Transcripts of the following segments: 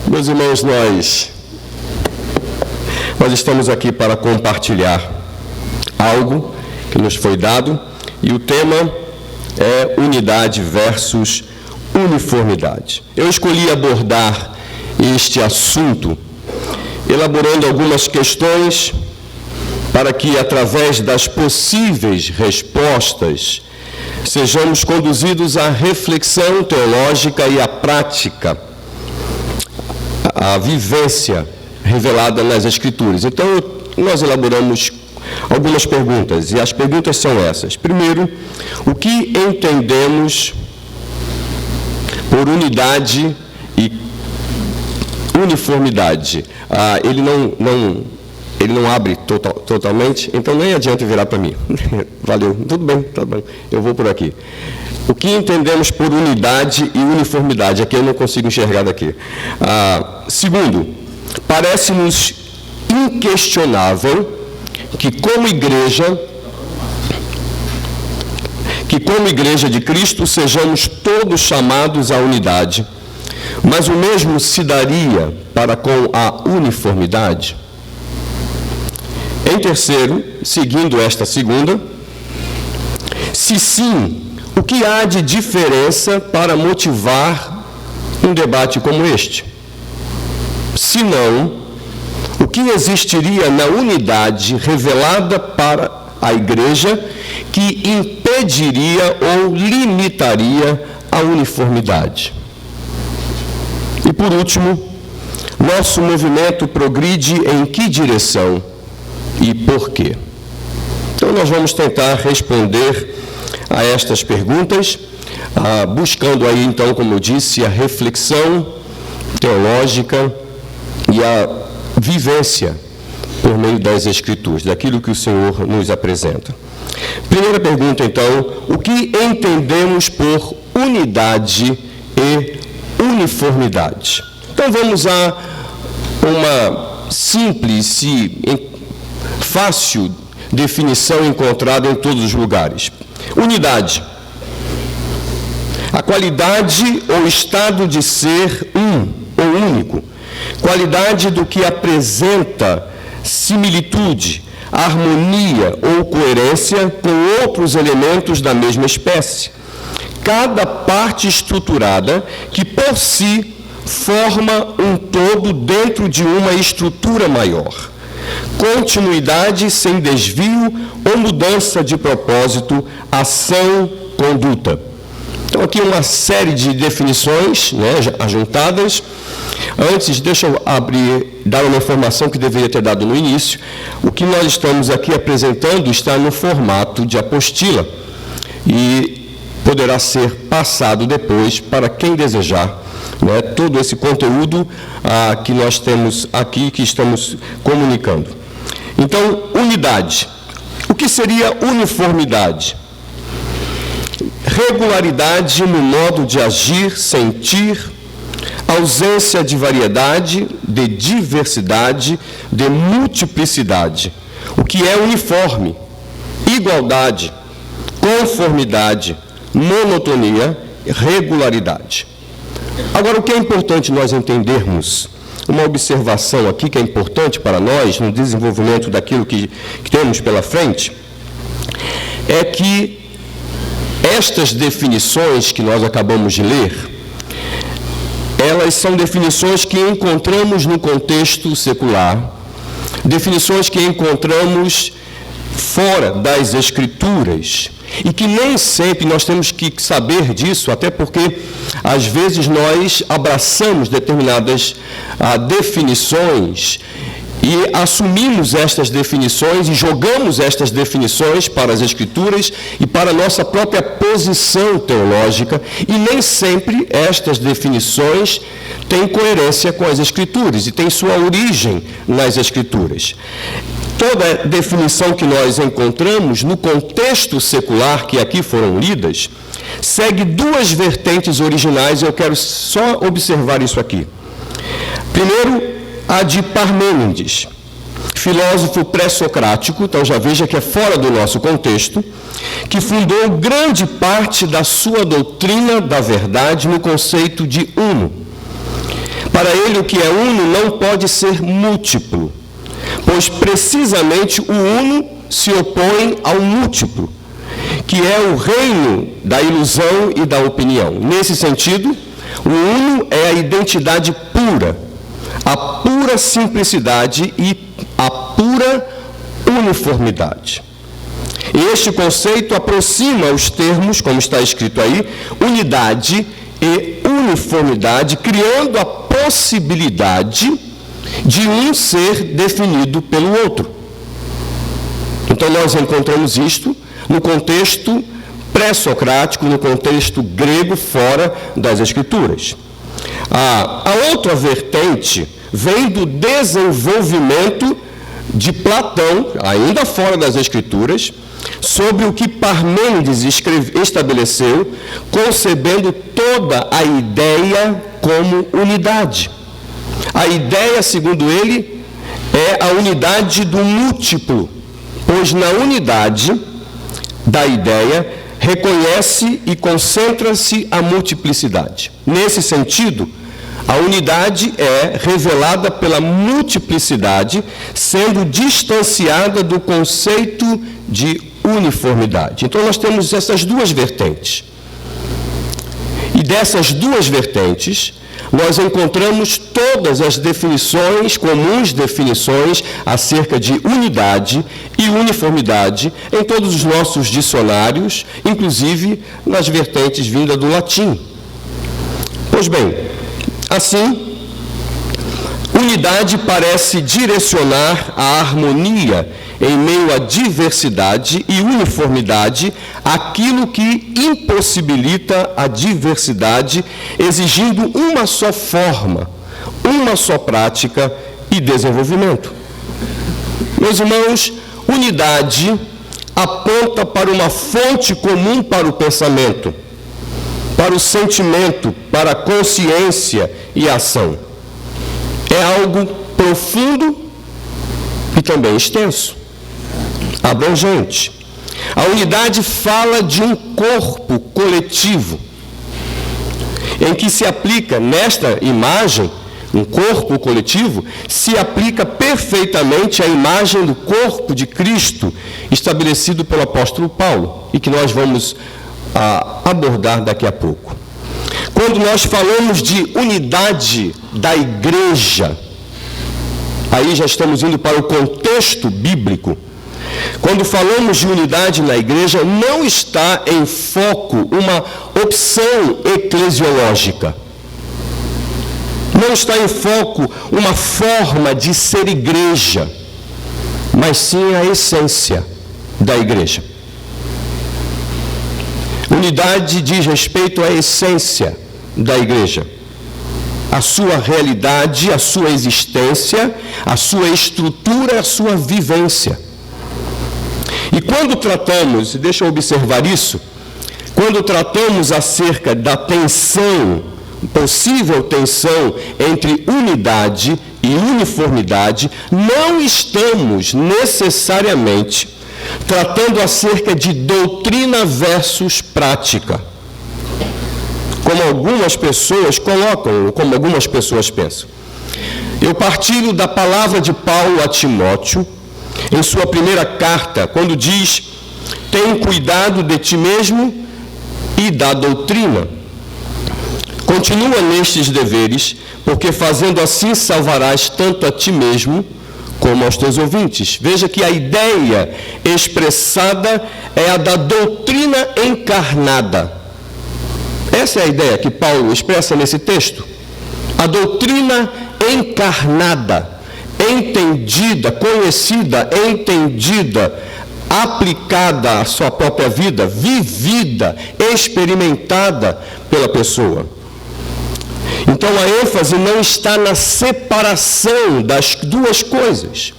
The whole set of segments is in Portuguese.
Meus irmãos, nós estamos aqui para compartilhar algo que nos foi dado e o tema é unidade versus uniformidade. Eu escolhi abordar este assunto elaborando algumas questões para que, através das possíveis respostas, sejamos conduzidos à reflexão teológica e à prática, à vivência revelada nas Escrituras. Então, nós elaboramos algumas perguntas, e as perguntas são essas. Primeiro, o que entendemos por unidade e uniformidade? Ele não abre totalmente, então nem adianta virar para mim. Valeu, tudo bem, eu vou por aqui. O que entendemos por unidade e uniformidade? Aqui eu não consigo enxergar daqui. Segundo, parece-nos inquestionável que como igreja de Cristo sejamos todos chamados à unidade, mas o mesmo se daria para com a uniformidade? Em terceiro, seguindo esta segunda, se sim, o que há de diferença para motivar um debate como este? Se não, o que existiria na unidade revelada para a igreja que impediria ou limitaria a uniformidade? E por último, nosso movimento progride em que direção e por quê? Então nós vamos tentar responder a estas perguntas, buscando aí então, como eu disse, a reflexão teológica e a vivência por meio das Escrituras, daquilo que o Senhor nos apresenta. Primeira pergunta, então, o que entendemos por unidade e uniformidade? Então vamos a uma simples e fácil definição encontrada em todos os lugares. Unidade. A qualidade ou estado de ser um ou único. Qualidade do que apresenta similitude, harmonia ou coerência com outros elementos da mesma espécie. Cada parte estruturada que por si forma um todo dentro de uma estrutura maior. Continuidade sem desvio ou mudança de propósito, ação, conduta. Então, aqui uma série de definições, ajuntadas. Antes, deixa eu dar uma informação que deveria ter dado no início. O que nós estamos aqui apresentando está no formato de apostila e poderá ser passado depois para quem desejar. Todo esse conteúdo que nós temos aqui, que estamos comunicando. Então, unidade. O que seria uniformidade? Regularidade no modo de agir, sentir, ausência de variedade, de diversidade, de multiplicidade. O que é uniforme? Igualdade, conformidade, monotonia, regularidade. Agora, o que é importante nós entendermos, uma observação aqui que é importante para nós, no desenvolvimento daquilo que temos pela frente, é que estas definições que nós acabamos de ler, elas são definições que encontramos no contexto secular, definições que encontramos fora das Escrituras, e que nem sempre nós temos que saber disso, até porque, às vezes, nós abraçamos determinadas definições e assumimos estas definições e jogamos estas definições para as Escrituras e para a nossa própria posição teológica, e nem sempre estas definições têm coerência com as Escrituras e têm sua origem nas Escrituras. Toda definição que nós encontramos no contexto secular, que aqui foram lidas, segue duas vertentes originais, e eu quero só observar isso aqui. Primeiro, a de Parmênides, filósofo pré-socrático, então já veja que é fora do nosso contexto, que fundou grande parte da sua doutrina da verdade no conceito de uno. Para ele, o que é uno não pode ser múltiplo, pois precisamente o uno se opõe ao múltiplo, que é o reino da ilusão e da opinião. Nesse sentido, o uno é a identidade pura, a pura simplicidade e a pura uniformidade. Este conceito aproxima os termos, como está escrito aí, unidade e uniformidade, criando a possibilidade de um ser definido pelo outro. Então nós encontramos isto no contexto pré-socrático, no contexto grego fora das Escrituras. A outra vertente vem do desenvolvimento de Platão, ainda fora das Escrituras, sobre o que Parmênides estabeleceu, concebendo toda a ideia como unidade. A ideia, segundo ele, é a unidade do múltiplo, pois na unidade da ideia reconhece e concentra-se a multiplicidade. Nesse sentido, a unidade é revelada pela multiplicidade, sendo distanciada do conceito de uniformidade. Então nós temos essas duas vertentes. E dessas duas vertentes, nós encontramos todas as definições, comuns definições, acerca de unidade e uniformidade em todos os nossos dicionários, inclusive nas vertentes vindas do latim. Pois bem, assim, unidade parece direcionar a harmonia em meio à diversidade e uniformidade, aquilo que impossibilita a diversidade, exigindo uma só forma, uma só prática e desenvolvimento. Meus irmãos, unidade aponta para uma fonte comum para o pensamento, para o sentimento, para a consciência e a ação. É algo profundo e também extenso, abrangente. A unidade fala de um corpo coletivo, em que se aplica, nesta imagem, um corpo coletivo, se aplica perfeitamente a imagem do corpo de Cristo, estabelecido pelo apóstolo Paulo, e que nós vamos abordar daqui a pouco. Quando nós falamos de unidade da igreja, aí já estamos indo para o contexto bíblico. Quando falamos de unidade na igreja, não está em foco uma opção eclesiológica. Não está em foco uma forma de ser igreja, mas sim a essência da igreja. Unidade diz respeito à essência da igreja, a sua realidade, a sua existência, a sua estrutura, a sua vivência. E quando tratamos, deixa eu observar isso, quando tratamos acerca da tensão, possível tensão entre unidade e uniformidade, não estamos necessariamente tratando acerca de doutrina versus prática, como algumas pessoas colocam, como algumas pessoas pensam. Eu partilho da palavra de Paulo a Timóteo, em sua primeira carta, quando diz: tem cuidado de ti mesmo e da doutrina. Continua nestes deveres, porque fazendo assim salvarás tanto a ti mesmo como aos teus ouvintes. Veja que a ideia expressada é a da doutrina encarnada. Essa é a ideia que Paulo expressa nesse texto. A doutrina encarnada, entendida, conhecida, entendida, aplicada à sua própria vida, vivida, experimentada pela pessoa. Então a ênfase não está na separação das duas coisas,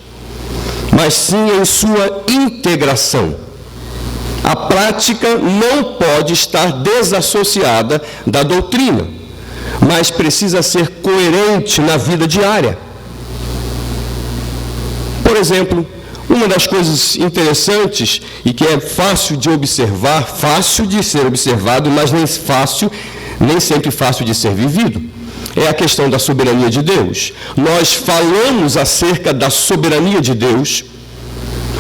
mas sim em sua integração. A prática não pode estar desassociada da doutrina, mas precisa ser coerente na vida diária. Por exemplo, uma das coisas interessantes e que é fácil de observar, fácil de ser observado, mas nem sempre fácil de ser vivido, é a questão da soberania de Deus. Nós falamos acerca da soberania de Deus,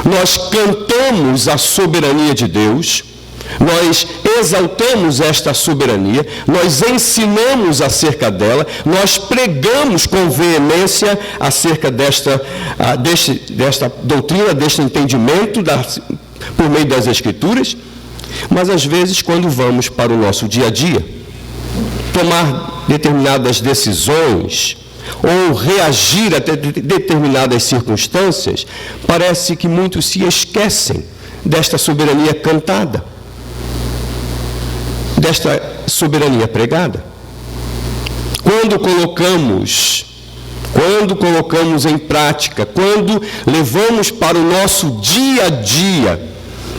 nós cantamos a soberania de Deus, nós exaltamos esta soberania, nós ensinamos acerca dela, nós pregamos com veemência acerca desta doutrina, deste entendimento por meio das Escrituras, mas às vezes quando vamos para o nosso dia a dia, tomar determinadas decisões ou reagir a determinadas circunstâncias, parece que muitos se esquecem desta soberania cantada, desta soberania pregada. Quando colocamos em prática, quando levamos para o nosso dia a dia,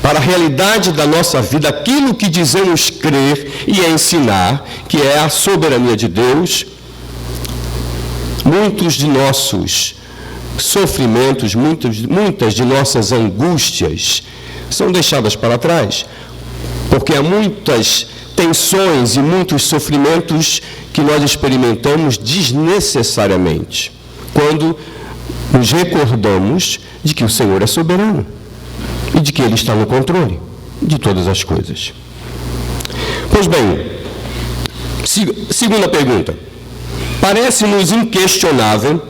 para a realidade da nossa vida, aquilo que dizemos crer e ensinar, que é a soberania de Deus, muitos de nossos sofrimentos, muitas de nossas angústias são deixadas para trás, porque há muitas tensões e muitos sofrimentos que nós experimentamos desnecessariamente, quando nos recordamos de que o Senhor é soberano e de que Ele está no controle de todas as coisas. Pois bem, segunda pergunta. Parece-nos inquestionável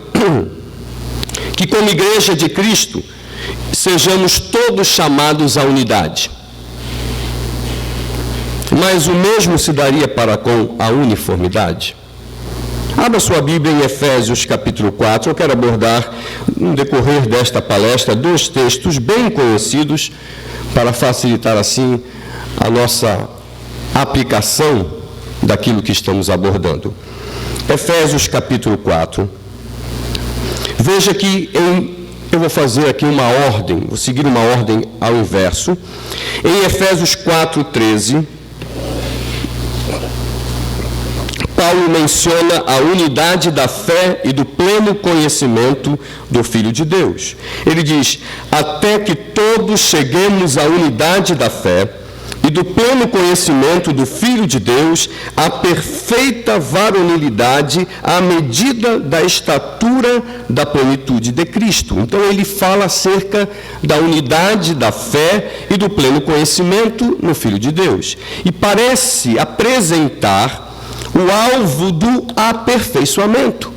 que, como Igreja de Cristo, sejamos todos chamados à unidade. Mas o mesmo se daria para com a uniformidade? Abra sua Bíblia em Efésios capítulo 4. Eu quero abordar, no decorrer desta palestra, 2 textos bem conhecidos para facilitar, assim, a nossa aplicação daquilo que estamos abordando. Efésios capítulo 4. Veja que eu vou fazer aqui uma ordem, vou seguir uma ordem ao inverso. Em Efésios 4:13, Paulo menciona a unidade da fé e do pleno conhecimento do Filho de Deus. Ele diz: até que todos cheguemos à unidade da fé e do pleno conhecimento do Filho de Deus, à perfeita varonilidade, à medida da estatura da plenitude de Cristo. Então ele fala acerca da unidade da fé e do pleno conhecimento no Filho de Deus. E parece apresentar o alvo do aperfeiçoamento.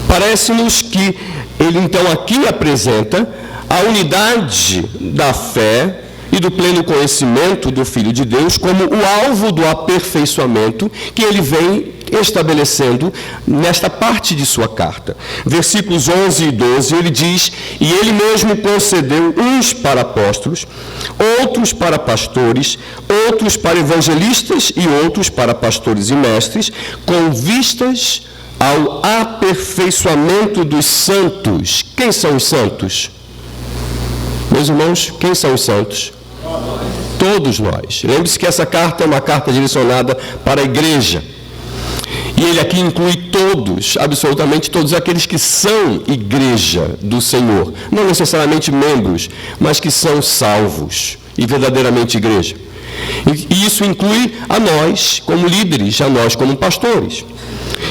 Parece-nos que ele então aqui apresenta a unidade da fé e do pleno conhecimento do Filho de Deus como o alvo do aperfeiçoamento que ele vem estabelecendo nesta parte de sua carta. Versículos 11 e 12, ele diz: e ele mesmo concedeu uns para apóstolos, outros para pastores, outros para evangelistas e outros para pastores e mestres, com vistas ao aperfeiçoamento dos santos. Quem são os santos? Meus irmãos, quem são os santos? Todos nós. Lembre-se que essa carta é uma carta direcionada para a igreja. E ele aqui inclui todos, absolutamente todos aqueles que são igreja do Senhor. Não necessariamente membros, mas que são salvos e verdadeiramente igreja. E isso inclui a nós como líderes, a nós como pastores.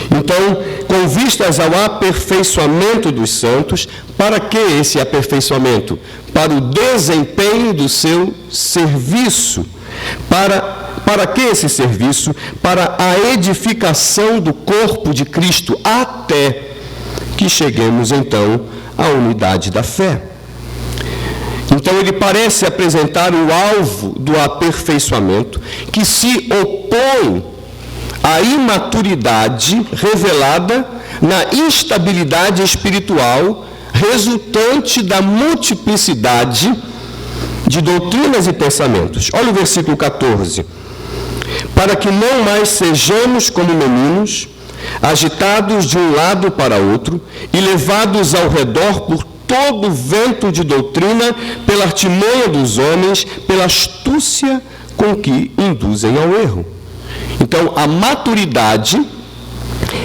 Então, com vistas ao aperfeiçoamento dos santos, para que esse aperfeiçoamento? Para o desempenho do seu serviço. Para que esse serviço? Para a edificação do corpo de Cristo, até que cheguemos, então, à unidade da fé. Então, ele parece apresentar o alvo do aperfeiçoamento, que se opõe à imaturidade revelada na instabilidade espiritual resultante da multiplicidade de doutrinas e pensamentos. Olha o versículo 14. Para que não mais sejamos como meninos, agitados de um lado para outro e levados ao redor por todo vento de doutrina, pela artimanha dos homens, pela astúcia com que induzem ao erro. Então, a maturidade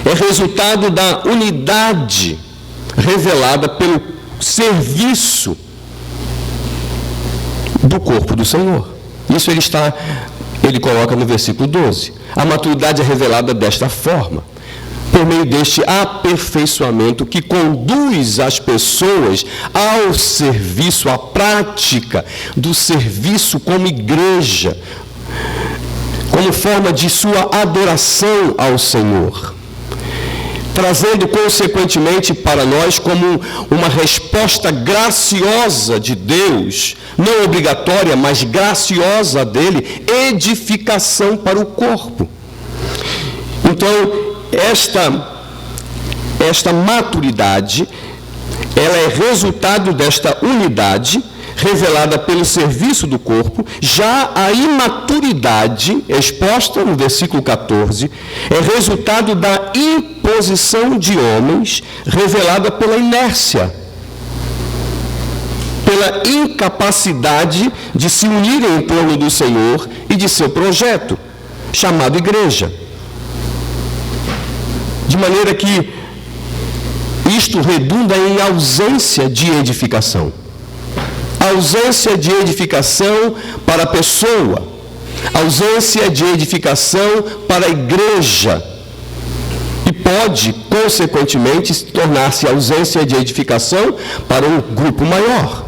é resultado da unidade revelada pelo serviço do corpo do Senhor. Isso ele coloca no versículo 12. A maturidade é revelada desta forma. por meio deste aperfeiçoamento que conduz as pessoas ao serviço, à prática do serviço como igreja, como forma de sua adoração ao Senhor, trazendo consequentemente para nós como uma resposta graciosa de Deus, não obrigatória, mas graciosa dele, edificação para o corpo. Então, esta maturidade, ela é resultado desta unidade revelada pelo serviço do corpo. Já a imaturidade, exposta no versículo 14, é resultado da imposição de homens, revelada pela inércia, pela incapacidade de se unirem em torno do Senhor e de seu projeto, chamado igreja. De maneira que isto redunda em ausência de edificação. Ausência de edificação para a pessoa, ausência de edificação para a igreja, e pode, consequentemente, tornar-se ausência de edificação para um grupo maior.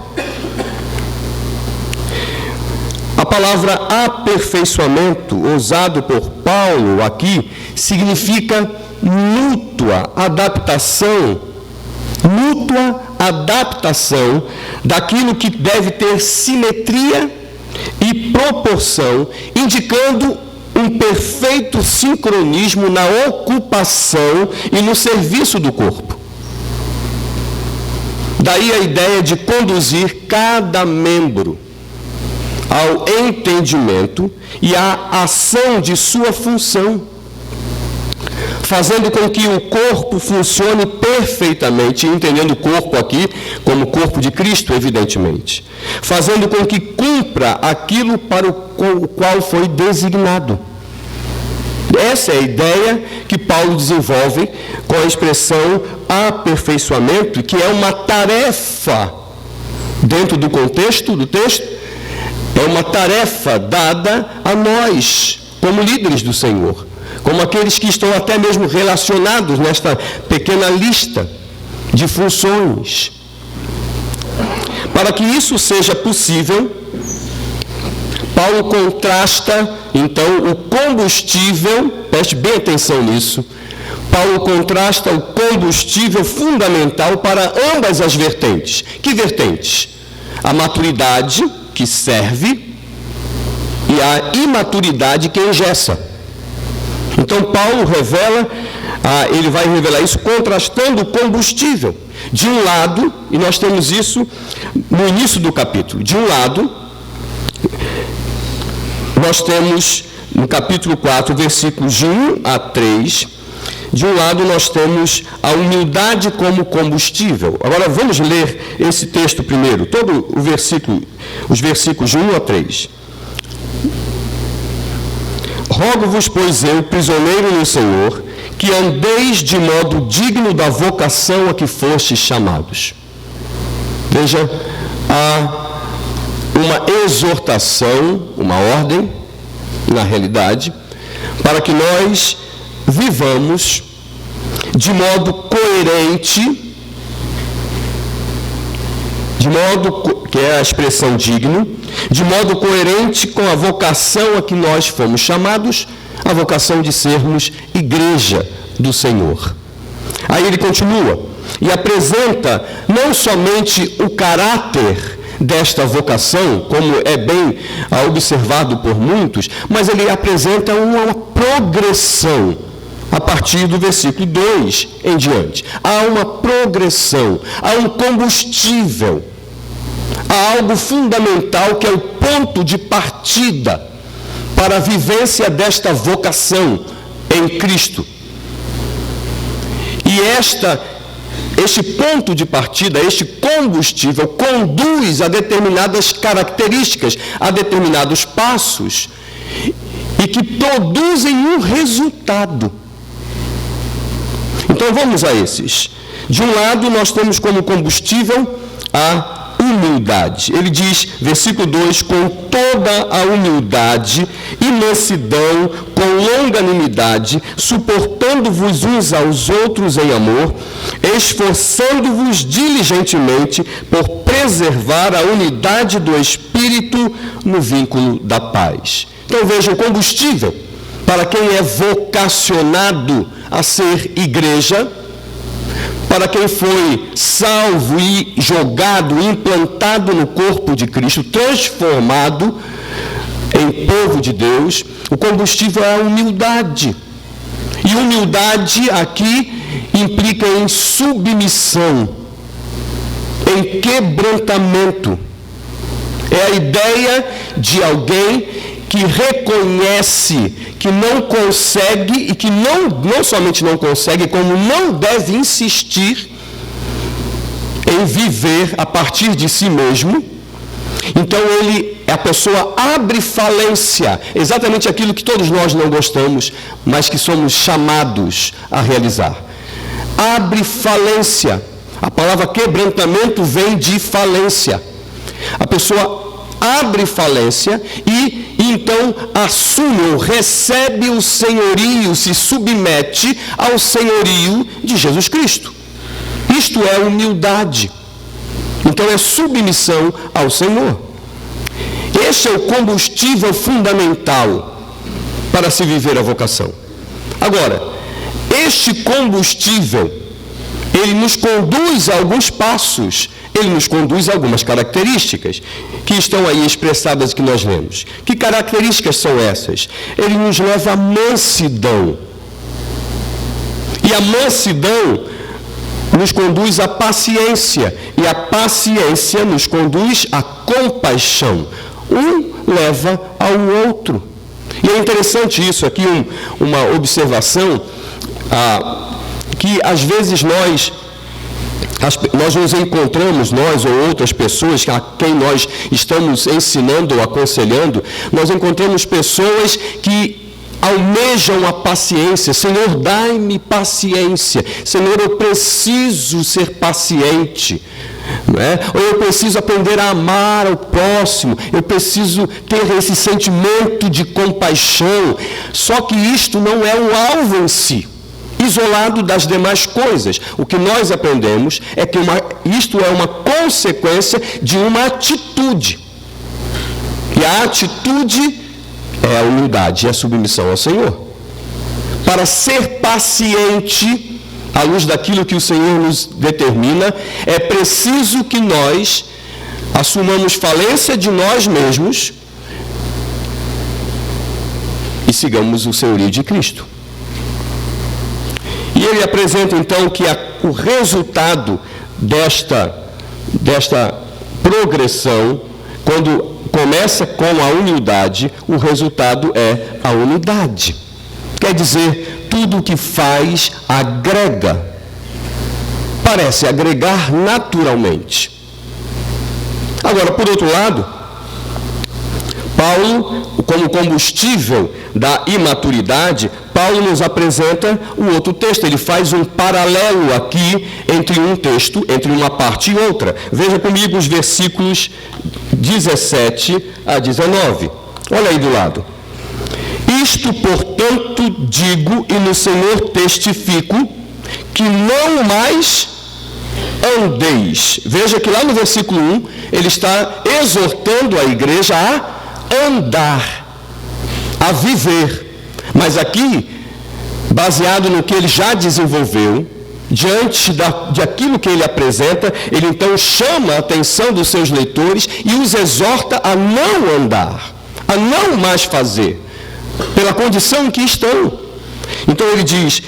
A palavra aperfeiçoamento, usado por Paulo aqui, significa mútua adaptação daquilo que deve ter simetria e proporção, indicando um perfeito sincronismo na ocupação e no serviço do corpo. Daí a ideia de conduzir cada membro ao entendimento e à ação de sua função, fazendo com que o corpo funcione perfeitamente, entendendo o corpo aqui como corpo de Cristo, evidentemente, fazendo com que cumpra aquilo para o qual foi designado. Essa é a ideia que Paulo desenvolve com a expressão aperfeiçoamento, que é uma tarefa, dentro do contexto do texto, é uma tarefa dada a nós, como líderes do Senhor, como aqueles que estão até mesmo relacionados nesta pequena lista de funções. Para que isso seja possível, Paulo contrasta, então, o combustível, preste bem atenção nisso, Paulo contrasta o combustível fundamental para ambas as vertentes. Que vertentes? A maturidade, que serve, e a imaturidade, que engessa. Então, Paulo ele vai revelar isso contrastando o combustível. De um lado, e nós temos isso no início do capítulo, de um lado, nós temos no capítulo 4, versículos de 1 a 3, de um lado nós temos a humildade como combustível. Agora vamos ler esse texto primeiro, todo o versículo, os versículos de 1 a 3. Rogo-vos, pois eu, prisioneiro no Senhor, que andeis de modo digno da vocação a que fostes chamados. Veja, há uma exortação, uma ordem, na realidade, para que nós vivamos de modo coerente, de modo que é a expressão digno, de modo coerente com a vocação a que nós fomos chamados, a vocação de sermos igreja do Senhor. Aí ele continua e apresenta não somente o caráter desta vocação, como é bem observado por muitos, mas ele apresenta uma progressão a partir do versículo 2 em diante. Há uma progressão, há um combustível, há algo fundamental que é o ponto de partida para a vivência desta vocação em Cristo. E este ponto de partida, este combustível, conduz a determinadas características, a determinados passos, e que produzem um resultado. Então vamos a esses. De um lado, nós temos como combustível a humildade. Ele diz, versículo 2, com toda a humildade e mansidão, com longanimidade, suportando-vos uns aos outros em amor, esforçando-vos diligentemente por preservar a unidade do Espírito no vínculo da paz. Então vejam, combustível para quem é vocacionado a ser igreja, para quem foi salvo e jogado, implantado no corpo de Cristo, transformado em povo de Deus, o combustível é a humildade. E humildade aqui implica em submissão, em quebrantamento. É a ideia de alguém que reconhece que não consegue e que não somente não consegue, como não deve insistir em viver a partir de si mesmo. Então a pessoa abre falência, exatamente aquilo que todos nós não gostamos, mas que somos chamados a realizar. Abre falência. A palavra quebrantamento vem de falência. A pessoa abre falência e então assume ou recebe o senhorio, se submete ao senhorio de Jesus Cristo. Isto é humildade. Então é submissão ao Senhor. Este é o combustível fundamental para se viver a vocação. Agora, este combustível, ele nos conduz a alguns passos, ele nos conduz a algumas características que estão aí expressadas que nós lemos. Que características são essas? Ele nos leva à mansidão. E a mansidão nos conduz à paciência. E a paciência nos conduz à compaixão. Um leva ao outro. E é interessante isso aqui, uma observação, que às vezes nós nos encontramos, nós ou outras pessoas a quem nós estamos ensinando ou aconselhando, nós encontramos pessoas que almejam a paciência. Senhor, dai-me paciência. Senhor, eu preciso ser paciente. Não é? Ou eu preciso aprender a amar ao próximo. Eu preciso ter esse sentimento de compaixão. Só que isto não é um alvo em si, isolado das demais coisas. O que nós aprendemos é que isto é uma consequência de uma atitude. E a atitude é a humildade, é a submissão ao Senhor. Para ser paciente, à luz daquilo que o Senhor nos determina, é preciso que nós assumamos falência de nós mesmos e sigamos o senhorio de Cristo. E ele apresenta então que o resultado desta progressão, quando começa com a humildade, o resultado é a unidade. Quer dizer, tudo o que faz agrega. Parece agregar naturalmente. Agora, por outro lado, Paulo, como combustível da imaturidade, Paulo nos apresenta um outro texto. Ele faz um paralelo aqui entre um texto, entre uma parte e outra. Veja comigo os versículos 17 a 19. Olha aí do lado. Isto, portanto, digo e no Senhor testifico, que não mais andeis. Veja que lá no versículo 1, ele está exortando a igreja a andar, a viver. Mas aqui, baseado no que ele já desenvolveu, diante de aquilo que ele apresenta, ele então chama a atenção dos seus leitores e os exorta a não andar, a não mais fazer, pela condição em que estão. Então ele diz,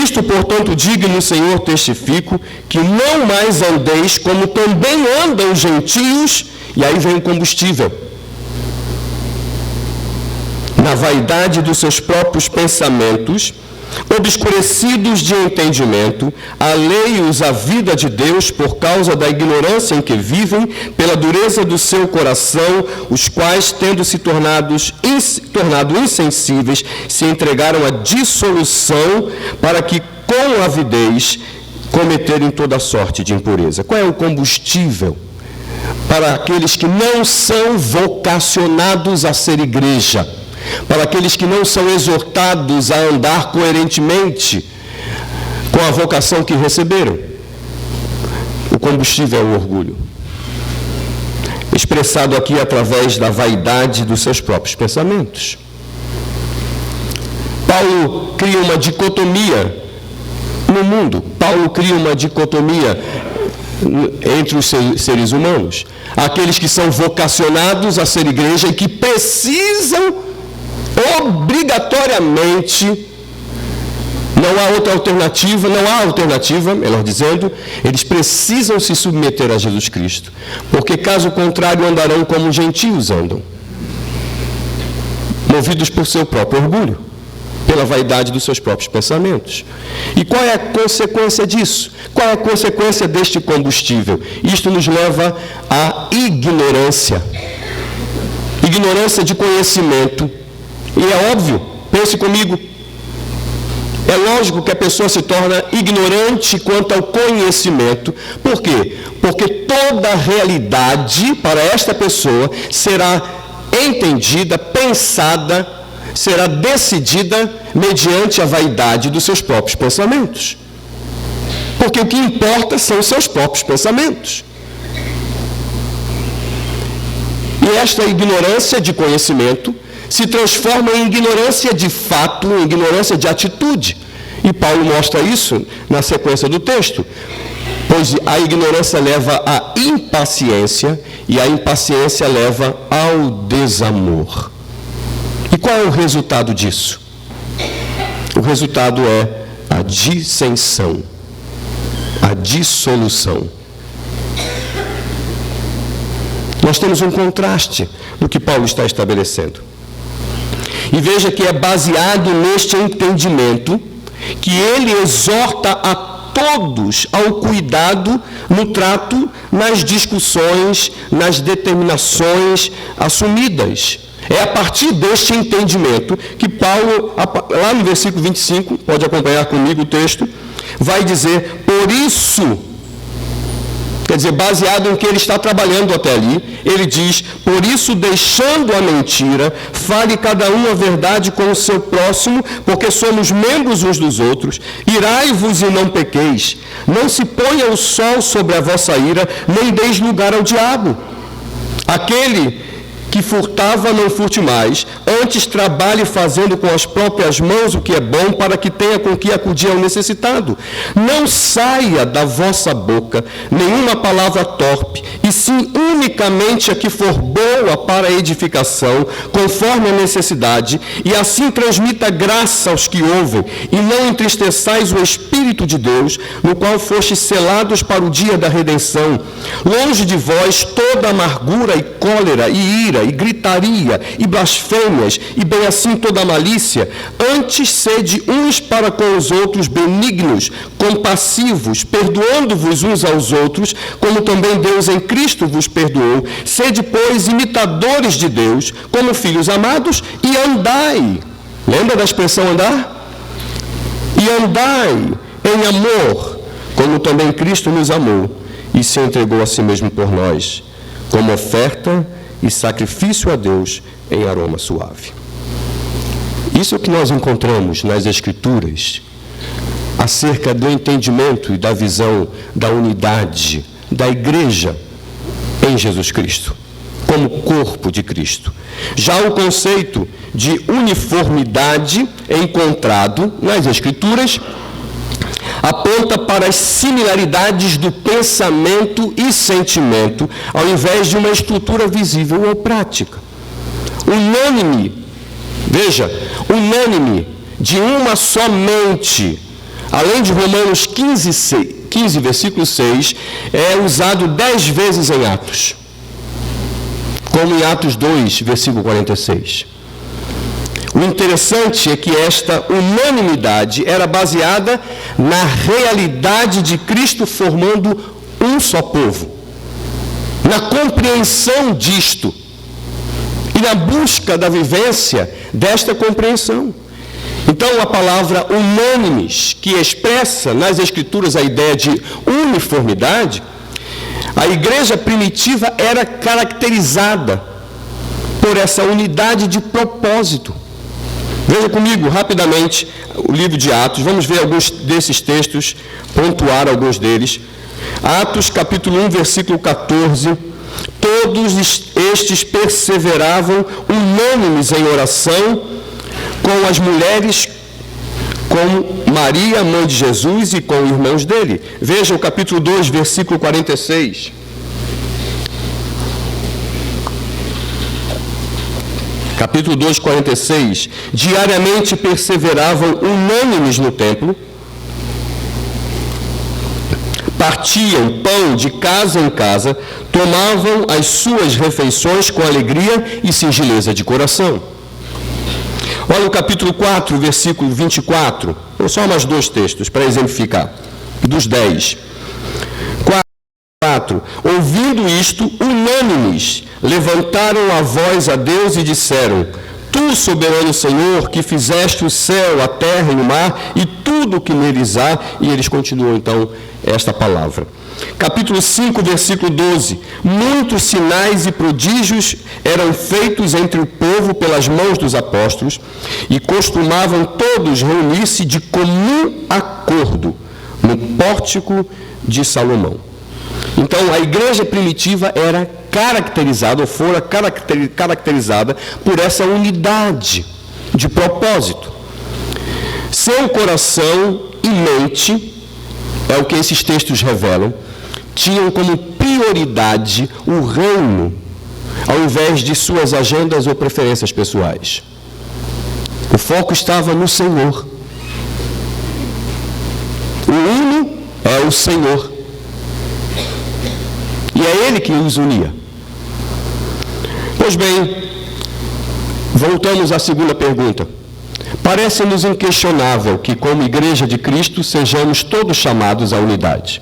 isto, portanto, digo no Senhor testifico, que não mais andeis como também andam os gentios, e aí vem o combustível, na vaidade dos seus próprios pensamentos, obscurecidos de entendimento, alheios à vida de Deus por causa da ignorância em que vivem, pela dureza do seu coração, os quais, tendo se tornado insensíveis, se entregaram à dissolução, para que, com avidez, cometerem toda sorte de impureza. Qual é o combustível para aqueles que não são vocacionados a ser igreja, para aqueles que não são exortados a andar coerentemente com a vocação que receberam. O combustível é o orgulho, expressado aqui através da vaidade dos seus próprios pensamentos. Paulo cria uma dicotomia no mundo. Paulo cria uma dicotomia entre os seres humanos. Aqueles que são vocacionados a ser igreja e que precisam obrigatoriamente, não há outra alternativa, não há alternativa, melhor dizendo, eles precisam se submeter a Jesus Cristo, porque caso contrário andarão como os gentios andam, movidos por seu próprio orgulho, pela vaidade dos seus próprios pensamentos. E qual é a consequência disso? Qual é a consequência deste combustível? Isto nos leva à ignorância. Ignorância de conhecimento. E é óbvio, pense comigo, é lógico que a pessoa se torna ignorante quanto ao conhecimento. Por quê? Porque toda a realidade para esta pessoa será entendida, pensada, será decidida mediante a vaidade dos seus próprios pensamentos. Porque o que importa são os seus próprios pensamentos. E esta ignorância de conhecimento se transforma em ignorância de fato, em ignorância de atitude. E Paulo mostra isso na sequência do texto. Pois a ignorância leva à impaciência e a impaciência leva ao desamor. E qual é o resultado disso? O resultado é a dissensão, a dissolução. Nós temos um contraste no que Paulo está estabelecendo. E veja que é baseado neste entendimento que ele exorta a todos ao cuidado no trato, nas discussões, nas determinações assumidas. É a partir deste entendimento que Paulo, lá no versículo 25, pode acompanhar comigo o texto, vai dizer, por isso, quer dizer, baseado em que ele está trabalhando até ali, ele diz, por isso, deixando a mentira, fale cada um a verdade com o seu próximo, porque somos membros uns dos outros, irai-vos e não pequeis, não se ponha o sol sobre a vossa ira, nem deis lugar ao diabo. Aquele que furtava, não furte mais, antes trabalhe fazendo com as próprias mãos o que é bom, para que tenha com que acudir ao necessitado. Não saia da vossa boca nenhuma palavra torpe, e sim unicamente a que for boa para a edificação, conforme a necessidade, e assim transmita graça aos que ouvem, e não entristeçais o Espírito de Deus, no qual fostes selados para o dia da redenção. Longe de vós toda amargura e cólera e ira, e gritaria, e blasfêmias, e bem assim toda malícia. Antes sede uns para com os outros benignos, compassivos, perdoando-vos uns aos outros, como também Deus em Cristo vos perdoou. Sede, pois, imitadores de Deus, como filhos amados, e andai. Lembra da expressão andar? E andai em amor, como também Cristo nos amou, e se entregou a si mesmo por nós, como oferta e sacrifício a Deus em aroma suave. Isso é o que nós encontramos nas Escrituras acerca do entendimento e da visão da unidade da igreja em Jesus Cristo, como corpo de Cristo. Já o conceito de uniformidade encontrado nas Escrituras aponta para as similaridades do pensamento e sentimento, ao invés de uma estrutura visível ou prática. Unânime, veja, unânime, de uma só mente. Além de Romanos 15, versículo 6, é usado 10 vezes em Atos, como em Atos 2, versículo 46. O interessante é que esta unanimidade era baseada na realidade de Cristo formando um só povo, na compreensão disto e na busca da vivência desta compreensão. Então, a palavra unânimes, que expressa nas Escrituras a ideia de uniformidade, A igreja primitiva era caracterizada por essa unidade de propósito. Veja comigo, rapidamente, o livro de Atos. Vamos ver alguns desses textos, pontuar alguns deles. Atos, capítulo 1, versículo 14. Todos estes perseveravam unânimes em oração com as mulheres, com Maria, mãe de Jesus, e com irmãos dele. Veja o capítulo 2, versículo 46. Capítulo 2, 46. Diariamente perseveravam unânimes no templo, partiam pão de casa em casa, tomavam as suas refeições com alegria e singeleza de coração. Olha o capítulo 4, versículo 24. Só mais dois textos para exemplificar. Dos 10. 4. Ouvindo isto, unânimes, levantaram a voz a Deus e disseram: Tu, soberano Senhor, que fizeste o céu, a terra e o mar, e tudo o que neles há. E eles continuam, então, esta palavra. Capítulo 5, versículo 12. Muitos sinais e prodígios eram feitos entre o povo pelas mãos dos apóstolos, e costumavam todos reunir-se de comum acordo no pórtico de Salomão. Então, a igreja primitiva era caracterizada, ou fora caracterizada, por essa unidade de propósito. Seu coração e mente, é o que esses textos revelam, tinham como prioridade o reino, ao invés de suas agendas ou preferências pessoais. O foco estava no Senhor. O uno é o Senhor. E é Ele que os unia. Pois bem, voltamos à segunda pergunta. Parece-nos inquestionável que, como Igreja de Cristo, sejamos todos chamados à unidade.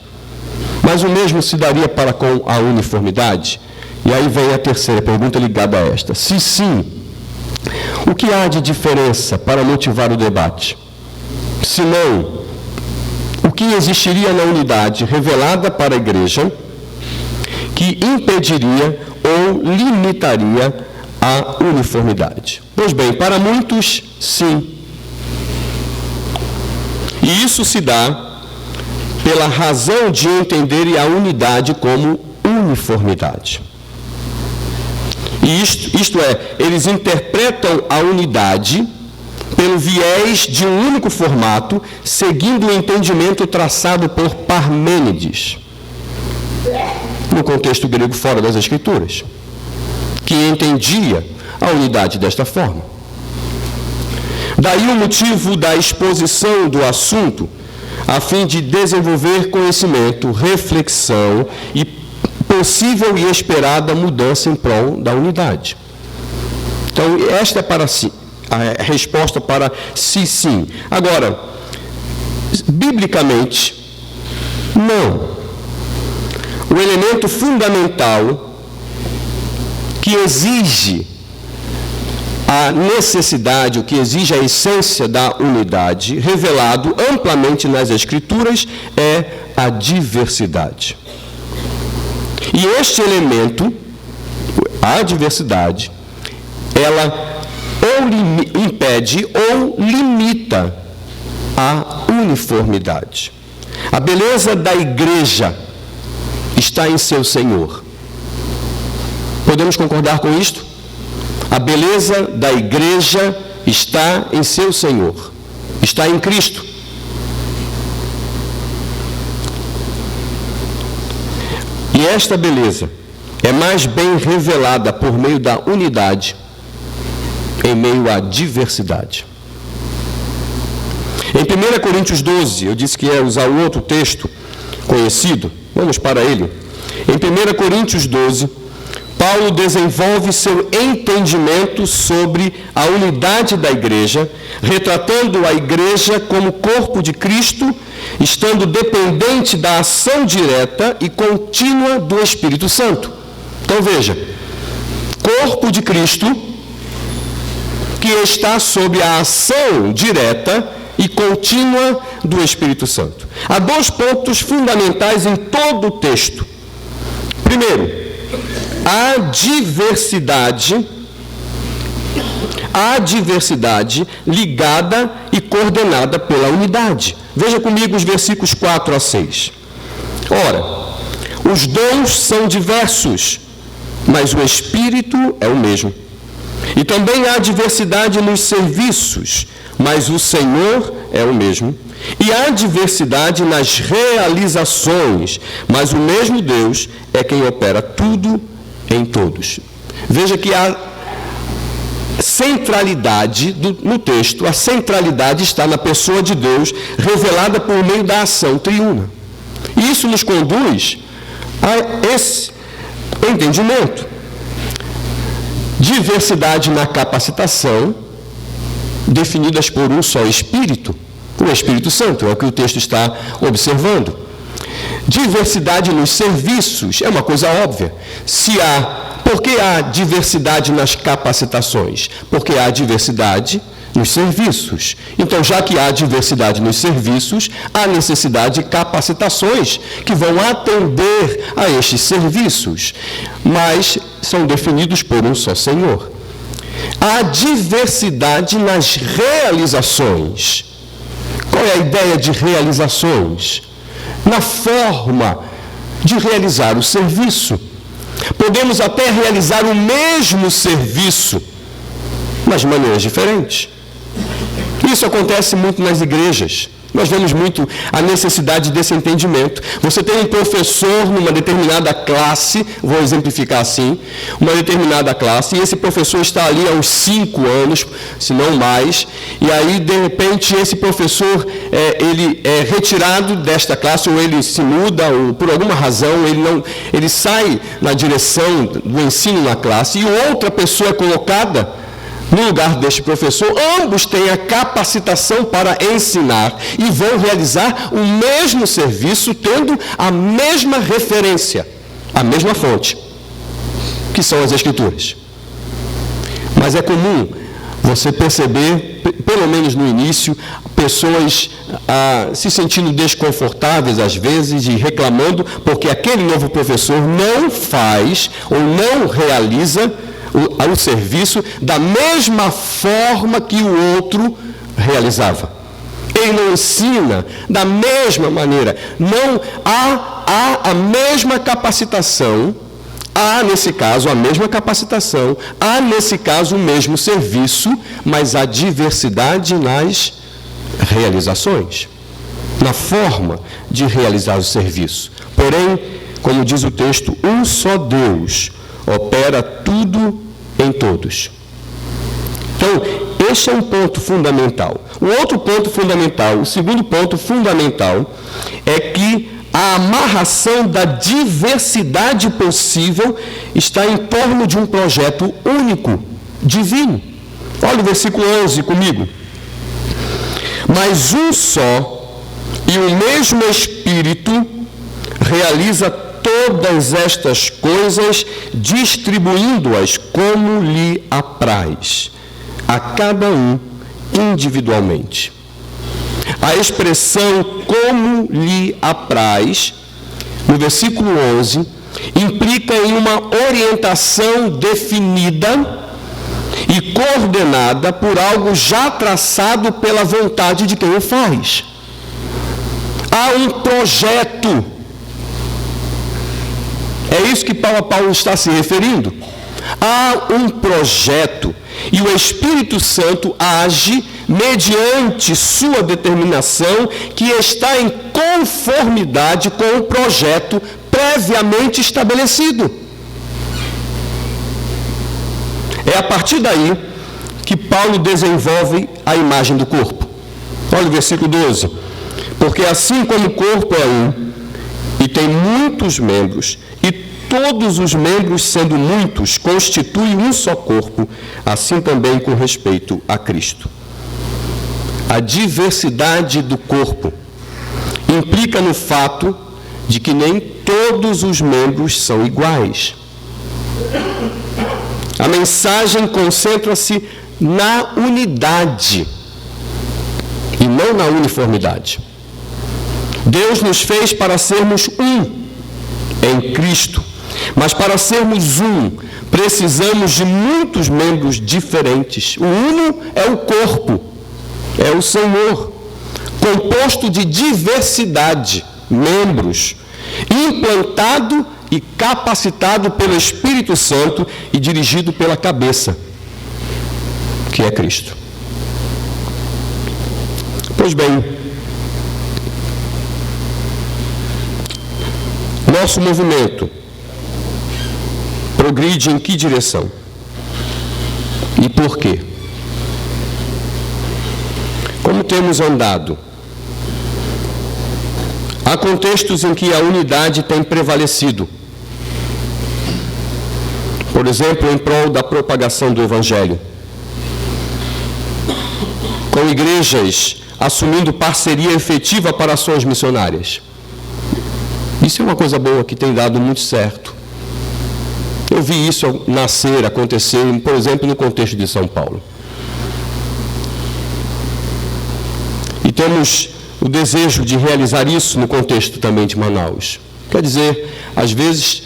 Mas o mesmo se daria para com a uniformidade? E aí vem a terceira pergunta ligada a esta. Se sim, o que há de diferença para motivar o debate? Se não, o que existiria na unidade revelada para a Igreja que impediria ou limitaria a uniformidade? Pois bem, para muitos, sim. E isso se dá pela razão de entenderem a unidade como uniformidade. E isto é, eles interpretam a unidade pelo viés de um único formato, seguindo o entendimento traçado por Parmênides, no contexto grego fora das Escrituras, que entendia a unidade desta forma. Daí o motivo da exposição do assunto, a fim de desenvolver conhecimento, reflexão e possível e esperada mudança em prol da unidade. Então, esta é para si, a resposta para se sim. Agora, biblicamente, não. O elemento fundamental que exige a necessidade, o que exige a essência da unidade, revelado amplamente nas Escrituras, é a diversidade. E este elemento, a diversidade, ela ou impede ou limita a uniformidade. A beleza da igreja está em seu Senhor. Podemos concordar com isto? A beleza da igreja está em seu Senhor, está em Cristo. E esta beleza é mais bem revelada por meio da unidade, em meio à diversidade. Em 1 Coríntios 12, eu disse que ia usar o outro texto conhecido, vamos para ele. Em 1 Coríntios 12, Paulo desenvolve seu entendimento sobre a unidade da igreja, retratando a igreja como corpo de Cristo, estando dependente da ação direta e contínua do Espírito Santo. Então veja, corpo de Cristo que está sob a ação direta e contínua do Espírito Santo. Há dois pontos fundamentais em todo o texto Primeiro, a diversidade ligada e coordenada pela unidade. Veja comigo os versículos 4 a 6. Ora, os dons são diversos, mas o Espírito é o mesmo. E também há diversidade nos serviços, mas o Senhor é o mesmo. E há diversidade nas realizações, mas o mesmo Deus é quem opera tudo em todos. Veja que há centralidade no texto, a centralidade está na pessoa de Deus, revelada por meio da ação triuna. E isso nos conduz a esse entendimento. Diversidade na capacitação, definidas por um só Espírito, o Espírito Santo, é o que o texto está observando. Diversidade nos serviços, é uma coisa óbvia. Por que há diversidade nas capacitações? Porque há diversidade nos serviços. Então, já que há diversidade nos serviços, há necessidade de capacitações que vão atender a estes serviços, mas são definidos por um só Senhor. Há diversidade nas realizações. Qual é a ideia de realizações? Na forma de realizar o serviço. Podemos até realizar o mesmo serviço, mas de maneiras diferentes. Isso acontece muito nas igrejas. Nós vemos muito a necessidade desse entendimento. Você tem um professor numa determinada classe, vou exemplificar assim, uma determinada classe, e esse professor está ali há uns 5 anos, se não mais, e aí, de repente, esse professor, ele é retirado desta classe, ou ele se muda, ou por alguma razão, ele sai na direção do ensino na classe, e outra pessoa é colocada no lugar deste professor. Ambos têm a capacitação para ensinar e vão realizar o mesmo serviço, tendo a mesma referência, a mesma fonte, que são as Escrituras. Mas é comum você perceber, pelo menos no início, pessoas se sentindo desconfortáveis às vezes e reclamando porque aquele novo professor não faz ou não realiza o serviço da mesma forma que o outro realizava. Ele não ensina da mesma maneira. Não há a mesma capacitação, há nesse caso a mesma capacitação, há nesse caso o mesmo serviço, mas há diversidade nas realizações, na forma de realizar o serviço. Porém, como diz o texto, um só Deus opera tudo em todos. Então, este é um ponto fundamental. O outro ponto fundamental, o segundo ponto fundamental, é que a amarração da diversidade possível está em torno de um projeto único, divino. Olha o versículo 11 comigo. Mas um só e o mesmo Espírito realiza todas estas coisas, distribuindo-as como lhe apraz, a cada um individualmente. A expressão como lhe apraz, no versículo 11, implica em uma orientação definida e coordenada por algo já traçado pela vontade de quem o faz. Há um projeto. É isso que Paulo está se referindo. Há um projeto e o Espírito Santo age mediante sua determinação que está em conformidade com o projeto previamente estabelecido. É a partir daí que Paulo desenvolve a imagem do corpo. Olha o versículo 12. Porque assim como o corpo é um e tem muitos membros, e todos os membros, sendo muitos, constituem um só corpo, assim também com respeito a Cristo. A diversidade do corpo implica no fato de que nem todos os membros são iguais. A mensagem concentra-se na unidade e não na uniformidade. Deus nos fez para sermos um em Cristo Mas para sermos um, precisamos de muitos membros diferentes. O uno é o corpo, é o Senhor, composto de diversidade, membros, implantado e capacitado pelo Espírito Santo e dirigido pela cabeça, que é Cristo. Pois bem, nosso movimento progride em que direção? E por quê? Como temos andado? Há contextos em que a unidade tem prevalecido. Por exemplo, em prol da propagação do Evangelho. Com igrejas assumindo parceria efetiva para ações missionárias. Isso é uma coisa boa que tem dado muito certo. Eu vi isso nascer, acontecer, por exemplo, no contexto de São Paulo. E temos o desejo de realizar isso no contexto também de Manaus. Quer dizer, às vezes,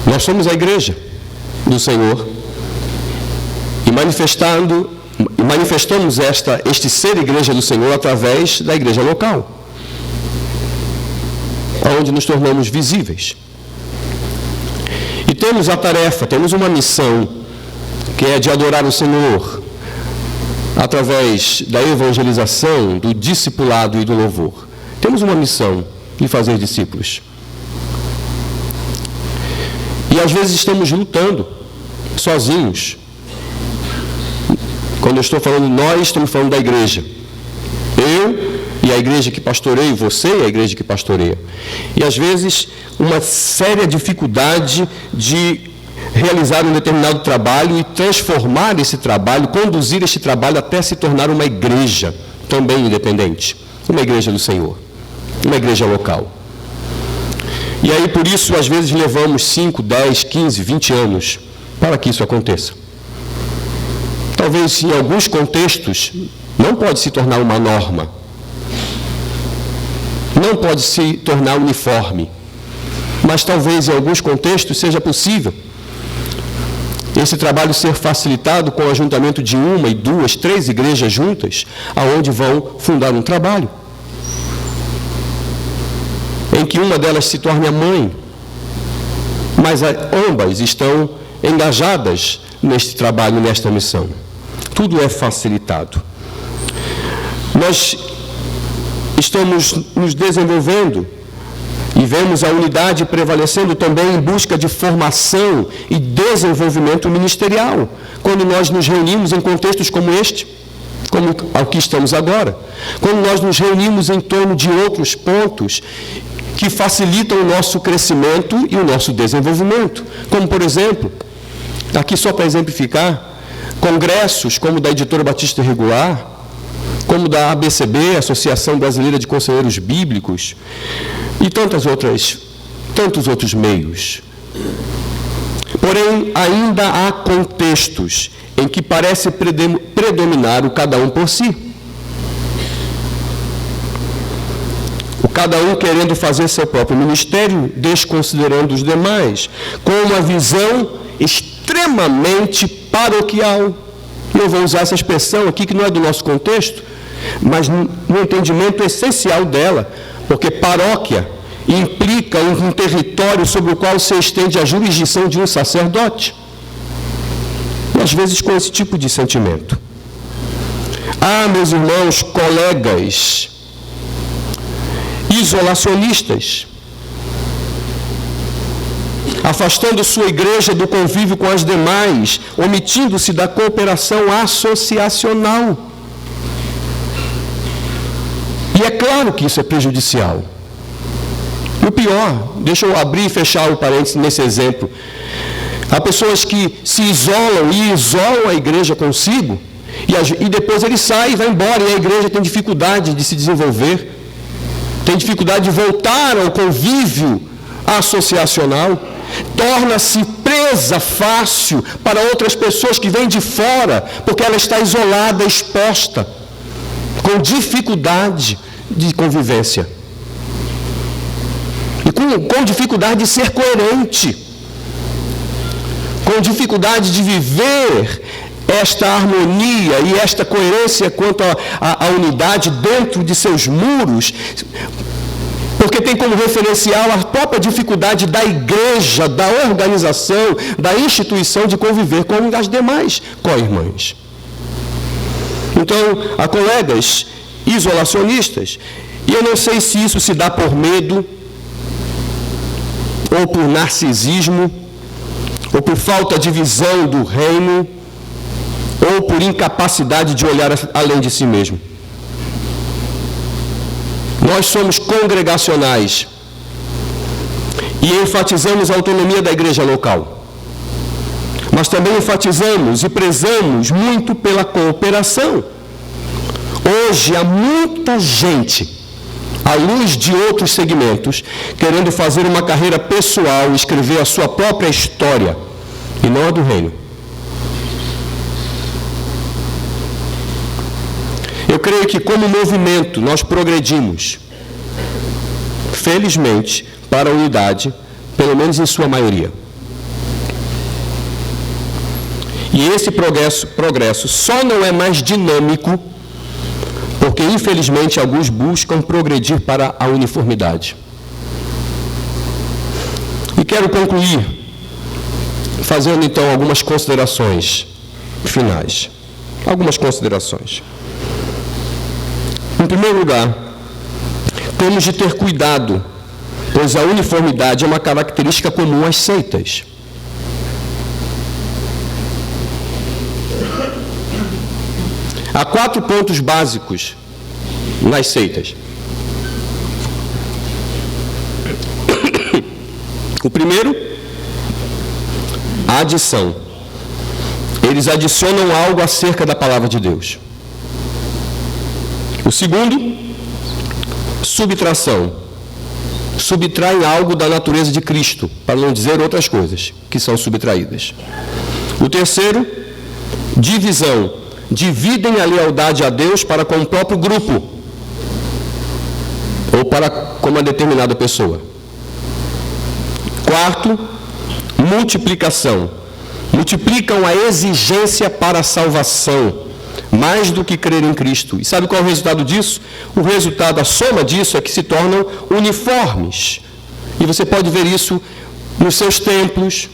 nós somos a igreja do Senhor e manifestamos este ser igreja do Senhor através da igreja local, onde nos tornamos visíveis. E temos a tarefa, temos uma missão, que é de adorar o Senhor, através da evangelização, do discipulado e do louvor. Temos uma missão de fazer discípulos. E às vezes estamos lutando, sozinhos. Quando eu estou falando nós, estamos falando da igreja. Eu e a igreja que pastoreio, você e a igreja que pastoreia. E às vezes uma séria dificuldade de realizar um determinado trabalho e transformar esse trabalho, conduzir este trabalho até se tornar uma igreja também independente. Uma igreja do Senhor. Uma igreja local. E aí por isso às vezes levamos 5, 10, 15, 20 anos para que isso aconteça. Talvez em alguns contextos não pode se tornar uma norma. Não pode se tornar uniforme. Mas talvez em alguns contextos seja possível esse trabalho ser facilitado com o ajuntamento de 1, 2, 3 igrejas juntas, aonde vão fundar um trabalho. Em que uma delas se torne a mãe, mas ambas estão engajadas neste trabalho, nesta missão. Tudo é facilitado. Nós estamos nos desenvolvendo e vemos a unidade prevalecendo também em busca de formação e desenvolvimento ministerial, quando nós nos reunimos em contextos como este, como ao que estamos agora, quando nós nos reunimos em torno de outros pontos que facilitam o nosso crescimento e o nosso desenvolvimento, como, por exemplo, aqui só para exemplificar, congressos como da Editora Batista Regular, como da ABCB, Associação Brasileira de Conselheiros Bíblicos, e tantos outros meios. Porém, ainda há contextos em que parece predominar o cada um por si. O cada um querendo fazer seu próprio ministério, desconsiderando os demais, com uma visão extremamente paroquial. Eu vou usar essa expressão aqui, que não é do nosso contexto, mas no entendimento essencial dela, porque paróquia implica um território sobre o qual se estende a jurisdição de um sacerdote. E às vezes com esse tipo de sentimento. Meus irmãos, colegas, isolacionistas, afastando sua igreja do convívio com as demais, omitindo-se da cooperação associacional. E é claro que isso é prejudicial. E o pior, deixa eu abrir e fechar o parênteses nesse exemplo. Há pessoas que se isolam e isolam a igreja consigo, e depois ele sai e vai embora, e a igreja tem dificuldade de se desenvolver, tem dificuldade de voltar ao convívio associacional, torna-se presa fácil para outras pessoas que vêm de fora, porque ela está isolada, exposta, com dificuldade de convivência. E com dificuldade de ser coerente, com dificuldade de viver esta harmonia e esta coerência quanto à unidade dentro de seus muros, porque tem como referencial a própria dificuldade da igreja, da organização, da instituição de conviver com as demais co-irmãs. Então, há colegas isolacionistas, e eu não sei se isso se dá por medo, ou por narcisismo, ou por falta de visão do reino, ou por incapacidade de olhar além de si mesmo. Nós somos congregacionais e enfatizamos a autonomia da igreja local. Mas também enfatizamos e prezamos muito pela cooperação. Hoje há muita gente, à luz de outros segmentos, querendo fazer uma carreira pessoal, escrever a sua própria história, e não a do reino. Eu creio que, como movimento, nós progredimos, felizmente, para a unidade, pelo menos em sua maioria. E esse progresso só não é mais dinâmico porque, infelizmente, alguns buscam progredir para a uniformidade. E quero concluir fazendo, então, algumas considerações finais. Algumas considerações. Em primeiro lugar, temos de ter cuidado, pois a uniformidade é uma característica comum às seitas. Há 4 pontos básicos nas seitas. O primeiro, a adição. Eles adicionam algo acerca da palavra de Deus. O segundo, subtração. Subtraem algo da natureza de Cristo, para não dizer outras coisas que são subtraídas. O terceiro, divisão. Dividem a lealdade a Deus para com o próprio grupo, ou para com uma determinada pessoa. Quarto, multiplicação. Multiplicam a exigência para a salvação, mais do que crer em Cristo. E sabe qual é o resultado disso? O resultado, a soma disso é que se tornam uniformes. E você pode ver isso nos seus templos.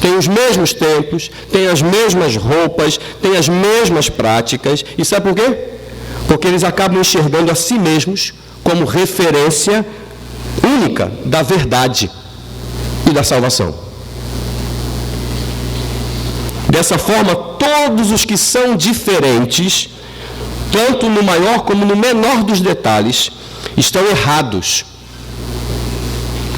Tem os mesmos templos, tem as mesmas roupas, tem as mesmas práticas. E sabe por quê? Porque eles acabam enxergando a si mesmos como referência única da verdade e da salvação. Dessa forma, todos os que são diferentes, tanto no maior como no menor dos detalhes, estão errados.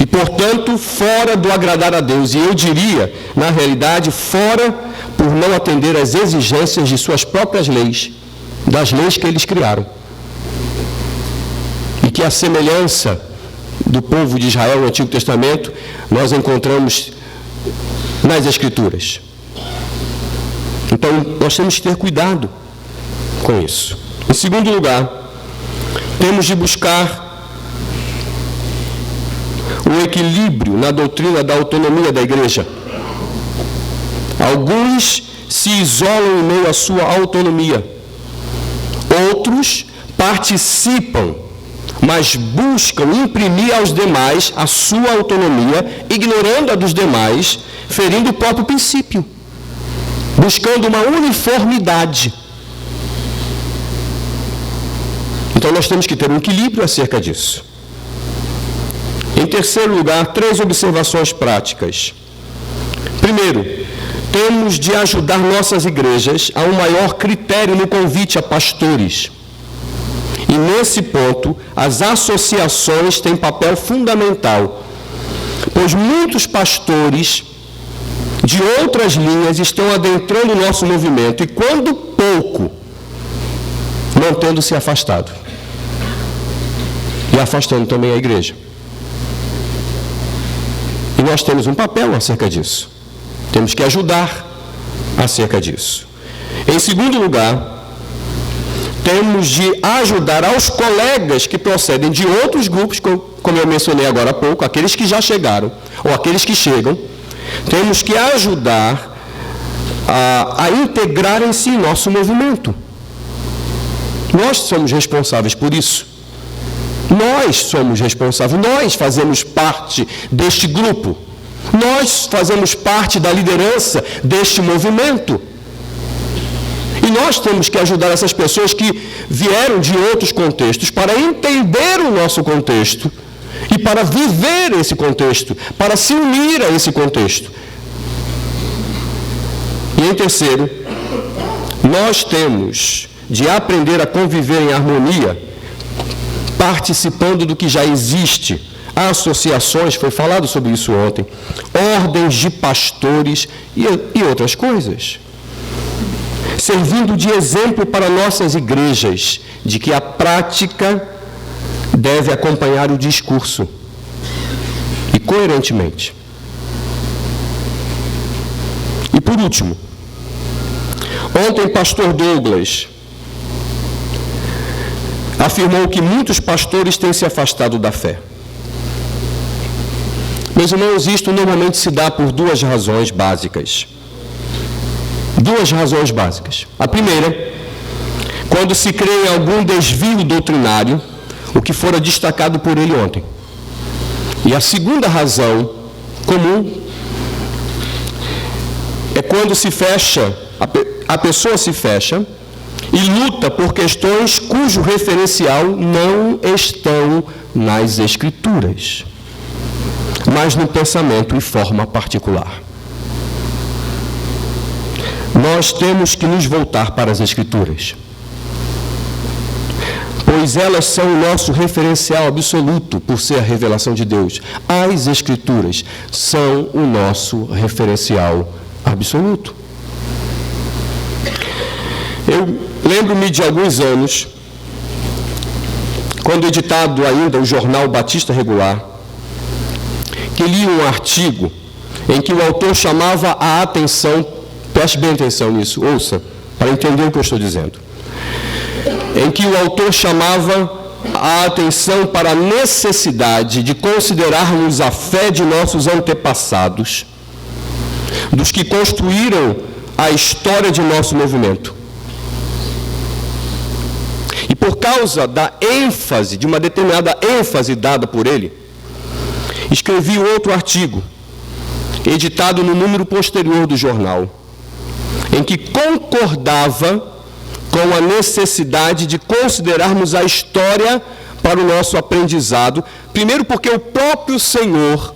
E, portanto, fora do agradar a Deus. E eu diria, na realidade, fora por não atender às exigências de suas próprias leis, das leis que eles criaram. E que a semelhança do povo de Israel no Antigo Testamento, nós encontramos nas Escrituras. Então, nós temos que ter cuidado com isso. Em segundo lugar, temos de buscar o equilíbrio na doutrina da autonomia da igreja. Alguns se isolam em meio à sua autonomia. Outros participam, mas buscam imprimir aos demais a sua autonomia, ignorando a dos demais, ferindo o próprio princípio, buscando uma uniformidade. Então nós temos que ter um equilíbrio acerca disso. Em terceiro lugar, 3 observações práticas. Primeiro, temos de ajudar nossas igrejas a um maior critério no convite a pastores. E nesse ponto, as associações têm papel fundamental, pois muitos pastores de outras linhas estão adentrando o nosso movimento e, quando pouco, mantendo-se afastado. E afastando também a igreja. E nós temos um papel acerca disso. Temos que ajudar acerca disso. Em segundo lugar, temos de ajudar aos colegas que procedem de outros grupos, como eu mencionei agora há pouco, aqueles que já chegaram, ou aqueles que chegam, temos que ajudar a integrarem-se em nosso movimento. Nós somos responsáveis por isso. Nós somos responsáveis, nós fazemos parte deste grupo. Nós fazemos parte da liderança deste movimento. E nós temos que ajudar essas pessoas que vieram de outros contextos para entender o nosso contexto e para viver esse contexto, para se unir a esse contexto. E em terceiro, nós temos de aprender a conviver em harmonia, participando do que já existe. Associações, foi falado sobre isso ontem, ordens de pastores e outras coisas. Servindo de exemplo para nossas igrejas, de que a prática deve acompanhar o discurso, e coerentemente. E por último, ontem pastor Douglas afirmou que muitos pastores têm se afastado da fé. Meus irmãos, isto normalmente se dá por duas razões básicas. Duas razões básicas. A primeira, quando se crê em algum desvio doutrinário, o que fora destacado por ele ontem. E a segunda razão comum é quando se fecha, a pessoa se fecha e luta por questões cujo referencial não estão nas Escrituras, mas no pensamento e forma particular. Nós temos que nos voltar para as Escrituras, pois elas são o nosso referencial absoluto por ser a revelação de Deus. As Escrituras são o nosso referencial absoluto. Eu lembro-me de alguns anos, quando editado ainda o jornal Batista Regular, que li um artigo em que o autor chamava a atenção, preste bem atenção nisso, ouça, para entender o que eu estou dizendo, em que o autor chamava a atenção para a necessidade de considerarmos a fé de nossos antepassados, dos que construíram a história de nosso movimento. E por causa da ênfase, de uma determinada ênfase dada por ele, escrevi outro artigo, editado no número posterior do jornal, em que concordava com a necessidade de considerarmos a história para o nosso aprendizado, primeiro porque o próprio Senhor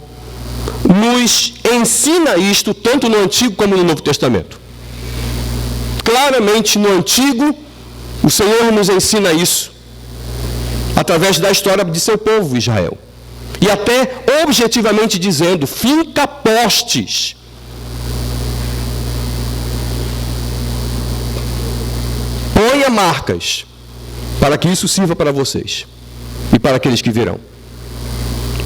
nos ensina isto, tanto no Antigo como no Novo Testamento. Claramente no Antigo, o Senhor nos ensina isso, através da história de seu povo Israel. E até objetivamente dizendo, finca postes. Ponha marcas, para que isso sirva para vocês e para aqueles que virão.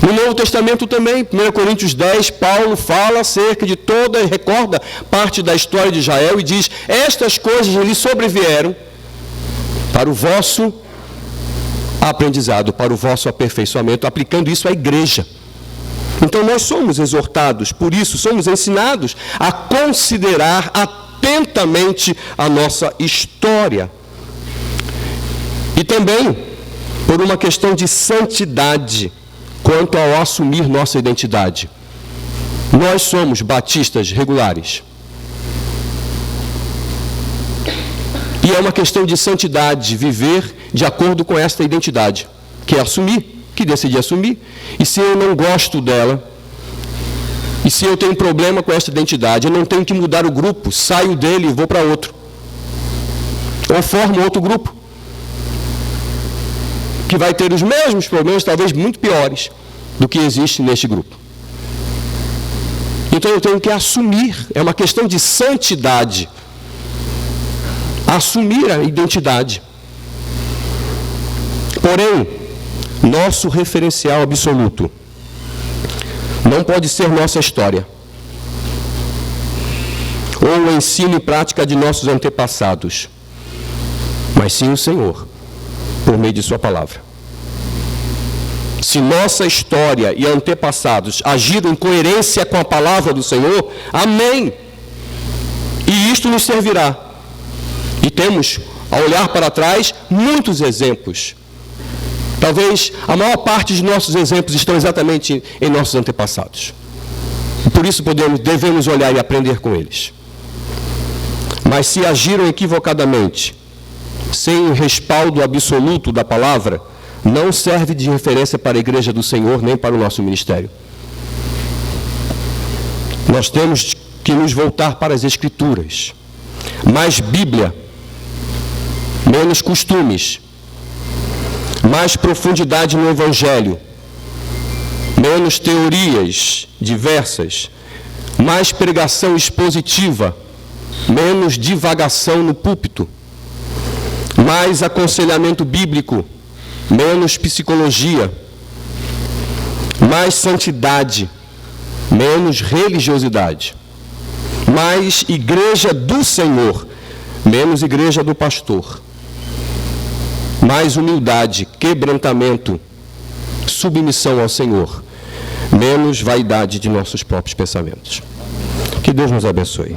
No Novo Testamento também, 1 Coríntios 10, Paulo fala acerca de toda, recorda parte da história de Israel e diz, estas coisas lhe sobrevieram para o vosso aprendizado, para o vosso aperfeiçoamento, aplicando isso à igreja. Então nós somos exortados, por isso somos ensinados a considerar atentamente a nossa história. E também por uma questão de santidade, quanto ao assumir nossa identidade. Nós somos batistas regulares. E é uma questão de santidade, viver de acordo com esta identidade, que é assumir, que decidi assumir. E se eu não gosto dela, e se eu tenho problema com esta identidade, eu não tenho que mudar o grupo, saio dele e vou para outro. Ou formo outro grupo, que vai ter os mesmos problemas, talvez muito piores, do que existe neste grupo. Então eu tenho que assumir, é uma questão de santidade, assumir a identidade. Porém, nosso referencial absoluto não pode ser nossa história, ou o ensino e prática de nossos antepassados, mas sim o Senhor, por meio de sua palavra. Se nossa história e antepassados agiram em coerência com a palavra do Senhor, amém. E isto nos servirá. E temos, ao olhar para trás, muitos exemplos. Talvez a maior parte de nossos exemplos estão exatamente em nossos antepassados. E por isso devemos olhar e aprender com eles. Mas se agiram equivocadamente, sem o respaldo absoluto da palavra, não serve de referência para a igreja do Senhor, nem para o nosso ministério. Nós temos que nos voltar para as Escrituras. Mais Bíblia, menos costumes. Mais profundidade no Evangelho, menos teorias diversas. Mais pregação expositiva, menos divagação no púlpito. Mais aconselhamento bíblico, menos psicologia. Mais santidade, menos religiosidade. Mais igreja do Senhor, menos igreja do pastor. Mais humildade, quebrantamento, submissão ao Senhor, menos vaidade de nossos próprios pensamentos. Que Deus nos abençoe.